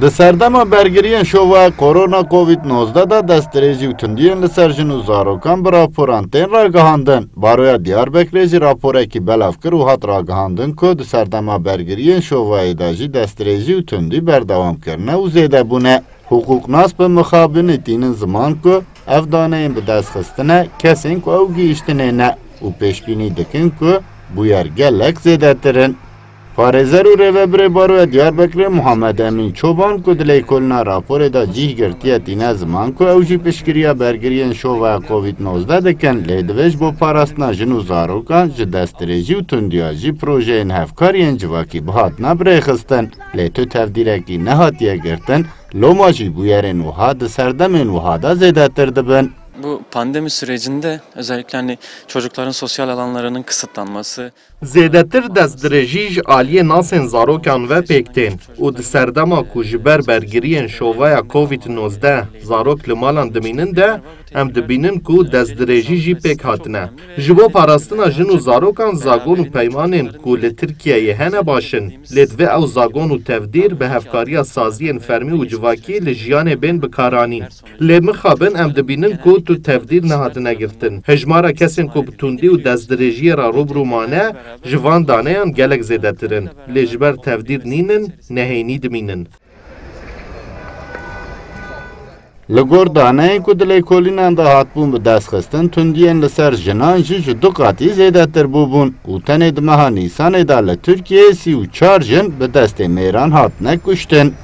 Di serdema bergiriyên şova korona Covid-19 da destdirêjî û tundiyên li ser jin û zarokan bi raporan tên ragihandin. Baroya Diyarbekirê jî raporekî belav kir û hat ragihandin ku di serdema bergiriyên şovayê da jî destdirêjî û tundî berdewamkirine û zêdebûne. Hukuknas bi mixabinê tînin ziman ku ev daneyên bi destxistine kesên ku ew gihîştinê ne û pêşbînî dikin ku bûyer gelek zêdetirin. Parêzer û rêveberê Baroya Diyarbekirê Muhammed Emîn Çoban ku di lêkolina raporê da cih girtiye tîne ziman ku ew jî piştgiriya bergiriyên şovaya Covid-19 dikin, lê divê ji bo parastina jin û zarokan ji destdirêjî û tundiya jî projeyên hevkariyên civakî bihatine birêxistin. Lê tu tevdîrekî nehatiye girtin, loma jî bûyerên wiha di serdemên wiha da zêdetir dibin. Bu pandemi sürecinde özellikle çocukların sosyal alanlarının kısıtlanması, Zêdetir destdirêjî ji aliyê nasên zarokan ve pêktên û di serdema ku ji ber bergiriyên şovaya Covid-19 zarok li malan dimînin de em dibînin ku destdirêjî jî pêk hatine. Ji bo parastina jin û zarokan zagon û peymanên ku li Tirkiyeyê hene başin, lê divê ew zagon û tevdîr bi hevkariya saziyên fermî û civakî li jiyanê bên bikaranîn. Lê mixabin em dibînin ku tu tevdîr nehatine girtin. Hejmara kesên ku bi tundî û destdirêjiyê ra rûbirû mane ji van daneyan gelek zêdetirin. Lê ji ber tevdîr nînin, neheynî dimînin. Li gor daneyên ku di lêkolînan da hatbûn bi destxistin, tundiyên li ser jinan jî ji du qatî zêdetir bûbûn û tenê di meha Nîsanê da li Tirkiyeyê 34 jin bi destê mêran hatine kuştin.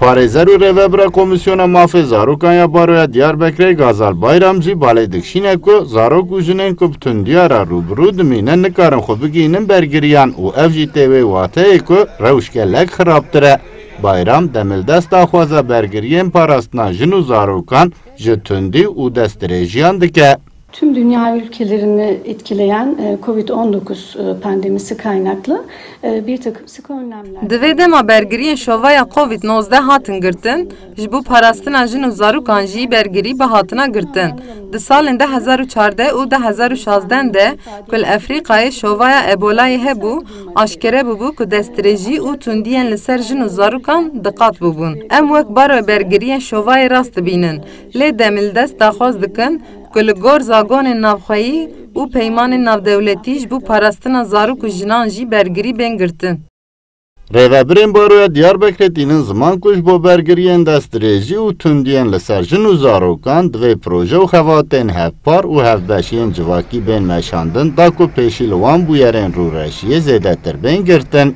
Parêzer û rêvebera Komisyona Mafê Zarokan ya Baroya Diyarbekirê Gazal Bayram jî balê dikşîne ku zarok û jinên ku bi tundiya ra rûbirû dimînin nikarin xwe bigînin bergiriyan û ev jî tê wê wateyê ku rewşgelek xirabtir e. Bayram demildest daxwaza bergiriyên parastina jin û zarokan ji tundî û destdirêjiyan dike. Tüm dünya ülkelerini etkileyen Covid-19 pandemisi kaynaklı bir takım sıkı önlemler. Divê dema bergiriyên şovaya Covid-19 hatin girtin, ji bo parastina jin û zarokan jî bergirî bi hatina girtin. Di salên 2014 û 2016 de ku li Efrîqayê şovaya Ebola'yê hebû, aşkere bûbû ku destdirêjî û tundiyên li ser jin û zarokan diqat bûbûn. Em wek baroya bergiriyên şovayê rast dibînin, lê demildest daxwaz dikin ku li gor zagonên navxweyî û peymanên navdewletî ji bo parastina zarok û jinan jî bergirî bên girtin. Rêveberên Baroya Diyarbekirê tînin ziman ku ji bo bergiriyên destdirêjî û tundiyên li ser jin û zarokan divê proje û xebatên hevpar û hevbeşiyên civakî bên meşandin da ku pêşî li wan bûyerên rûreşiyê zêdetir bên girtin.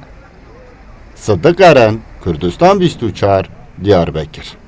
Sıdık Eren, Kurdistan 24, Diyarbekir.